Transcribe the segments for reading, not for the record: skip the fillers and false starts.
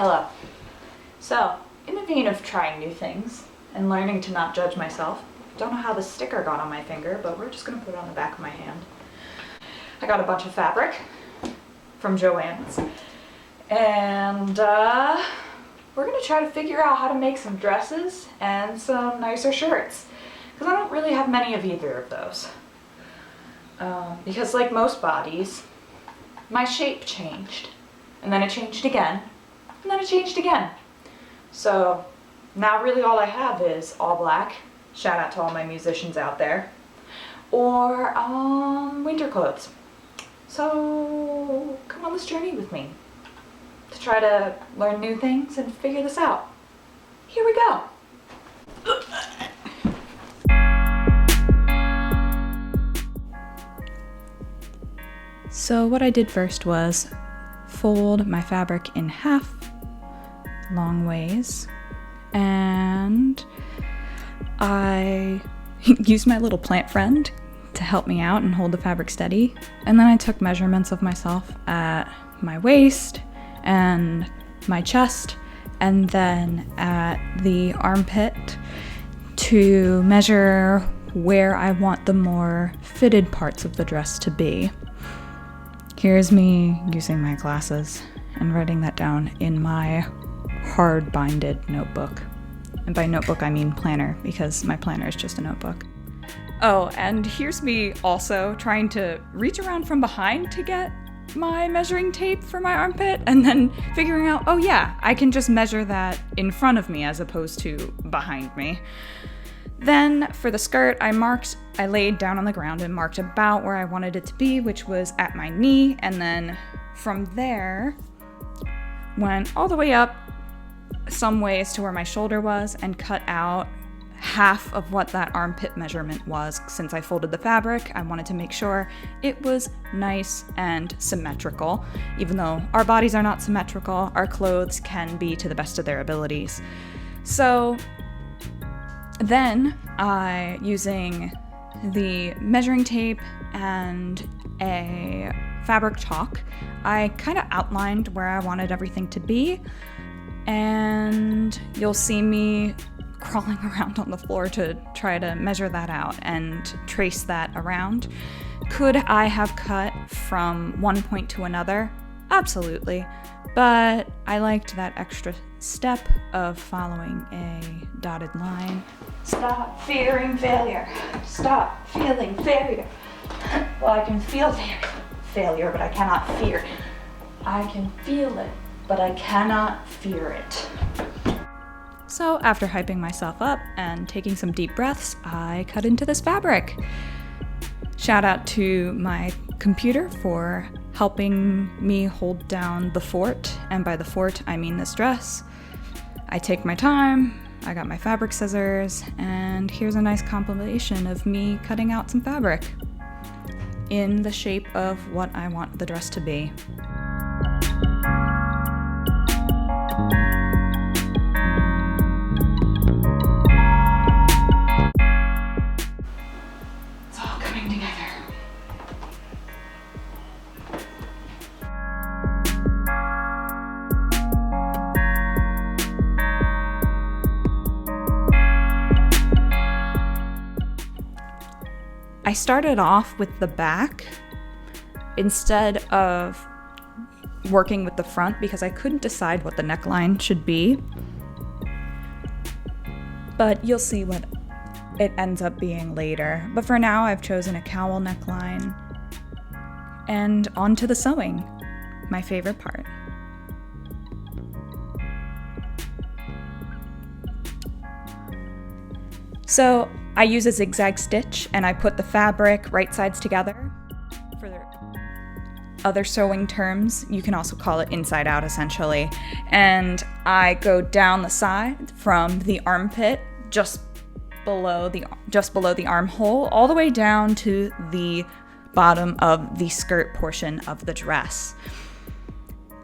Hello. So, in the vein of trying new things and learning to not judge myself, don't know how the sticker got on my finger, but we're just gonna put it on the back of my hand. I got a bunch of fabric from Joann's, and we're gonna try to figure out how to make some dresses and some nicer shirts, because I don't really have many of either of those. Because like most bodies, my shape changed, and then it changed again, and then it changed again. So now really all I have is all black, shout out to all my musicians out there, or winter clothes. So come on this journey with me to try to learn new things and figure this out. Here we go. So what I did first was fold my fabric in half, long ways, and I used my little plant friend to help me out and hold the fabric steady. And then I took measurements of myself at my waist and my chest, and then at the armpit to measure where I want the more fitted parts of the dress to be. Here's me using my glasses and writing that down in my hard-binded notebook. And by notebook, I mean planner, because my planner is just a notebook. Oh, and here's me also trying to reach around from behind to get my measuring tape for my armpit, and then figuring out, oh yeah, I can just measure that in front of me as opposed to behind me. Then for the skirt, I laid down on the ground and marked about where I wanted it to be, which was at my knee, and then from there went all the way up some ways to where my shoulder was and cut out half of what that armpit measurement was. Since I folded the fabric, I wanted to make sure it was nice and symmetrical. Even though our bodies are not symmetrical, our clothes can be to the best of their abilities. So then using the measuring tape and a fabric chalk, I kind of outlined where I wanted everything to be, and you'll see me crawling around on the floor to try to measure that out and trace that around. Could I have cut from one point to another? Absolutely. But I liked that extra step of following a dotted line. Stop fearing failure. Stop feeling failure. Well, I can feel failure, but I cannot fear it. I can feel it, but I cannot fear it. So after hyping myself up and taking some deep breaths, I cut into this fabric. Shout out to my computer for helping me hold down the fort, and by the fort, I mean this dress. I take my time, I got my fabric scissors, and here's a nice compilation of me cutting out some fabric in the shape of what I want the dress to be. I started off with the back instead of working with the front because I couldn't decide what the neckline should be. But you'll see what it ends up being later. But for now, I've chosen a cowl neckline. And on to the sewing, my favorite part. So I use a zigzag stitch, and I put the fabric right sides together. For the other sewing terms, you can also call it inside out, essentially. And I go down the side from the armpit, just below the armhole, all the way down to the bottom of the skirt portion of the dress.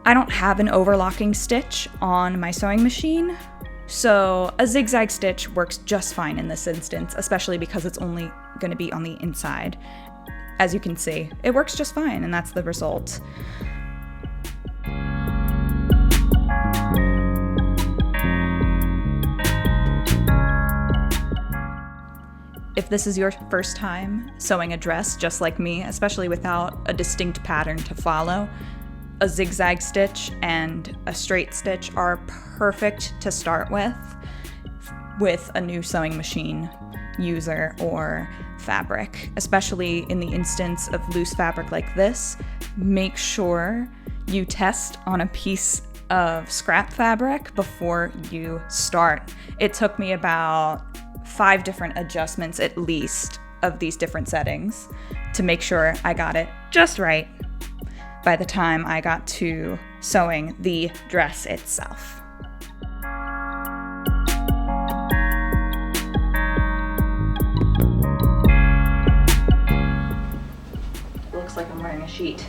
I don't have an overlocking stitch on my sewing machine, so a zigzag stitch works just fine in this instance, especially because it's only going to be on the inside. As you can see, it works just fine, and that's the result. if this is your first time sewing a dress just like me, especially without a distinct pattern to follow, a zigzag stitch and a straight stitch are perfect to start with a new sewing machine user or fabric. Especially in the instance of loose fabric like this, make sure you test on a piece of scrap fabric before you start. It took me about 5 different adjustments at least of these different settings to make sure I got it just right by the time I got to sewing the dress itself. It looks like I'm wearing a sheet.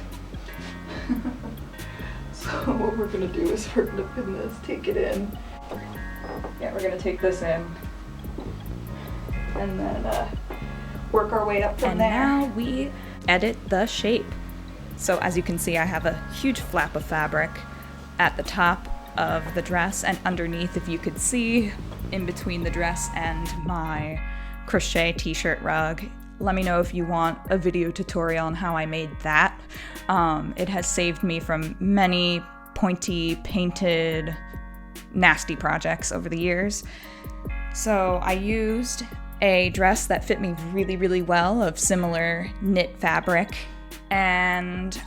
So what we're gonna do is we're gonna pin this, take it in. Yeah, we're gonna take this in and then work our way up from there. And now we edit the shape. So as you can see, I have a huge flap of fabric at the top of the dress, and underneath, if you could see, in between the dress and my crochet t-shirt rug. Let me know if you want a video tutorial on how I made that. It has saved me from many pointy, painted, nasty projects over the years. So I used a dress that fit me really, really well of similar knit fabric, and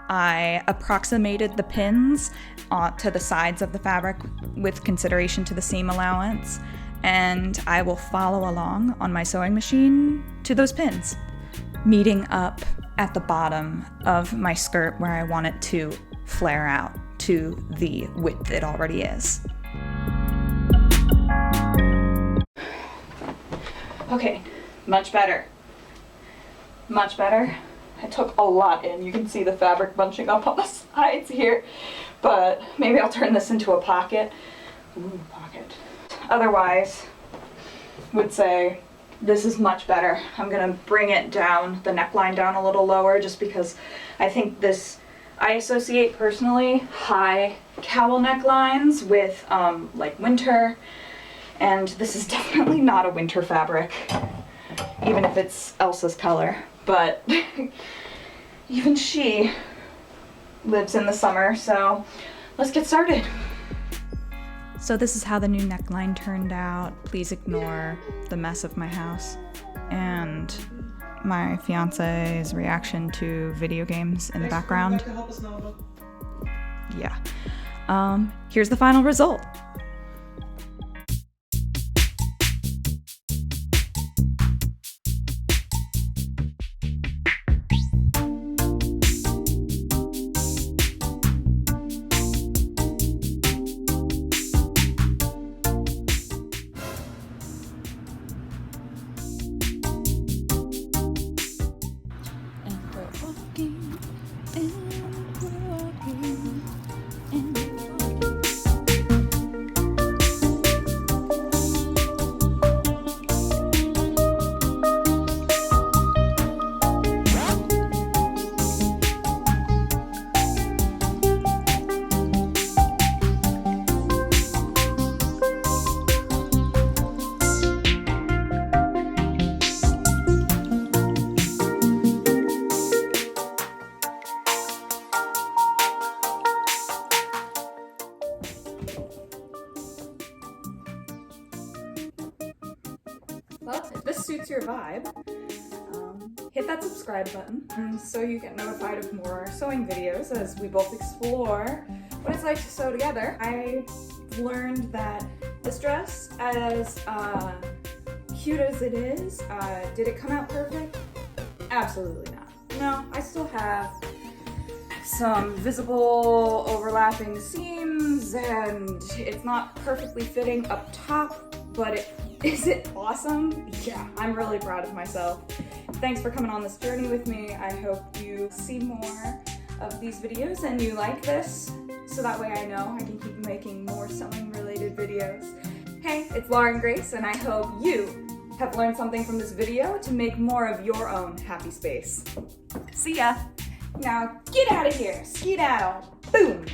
I approximated the pins to the sides of the fabric with consideration to the seam allowance, and I will follow along on my sewing machine to those pins, meeting up at the bottom of my skirt where I want it to flare out to the width it already is. Okay, much better. Much better. I took a lot in. You can see the fabric bunching up on the sides here, but maybe I'll turn this into a pocket. Ooh, pocket. Otherwise, would say this is much better. I'm gonna bring it down, the neckline down a little lower, just because I think this, I associate personally high cowl necklines with like winter, and this is definitely not a winter fabric, even if it's Elsa's color, but even she lives in the summer, so let's get started. So this is how the new neckline turned out. Please ignore the mess of my house and my fiance's reaction to video games in the background. Yeah. Here's the final result. Well, if this suits your vibe, hit that subscribe button so you get notified of more sewing videos as we both explore what it's like to sew together. I learned that this dress, as cute as it is, did it come out perfect? Absolutely not. No, I still have some visible overlapping seams and it's not perfectly fitting up top, but is it awesome? Yeah, I'm really proud of myself. Thanks for coming on this journey with me. I hope you see more of these videos and you like this, so that way I know I can keep making more sewing related videos. Hey, it's Lauren Grace, and I hope you have learned something from this video to make more of your own happy space. See ya! Now get out of here, skedaddle, boom!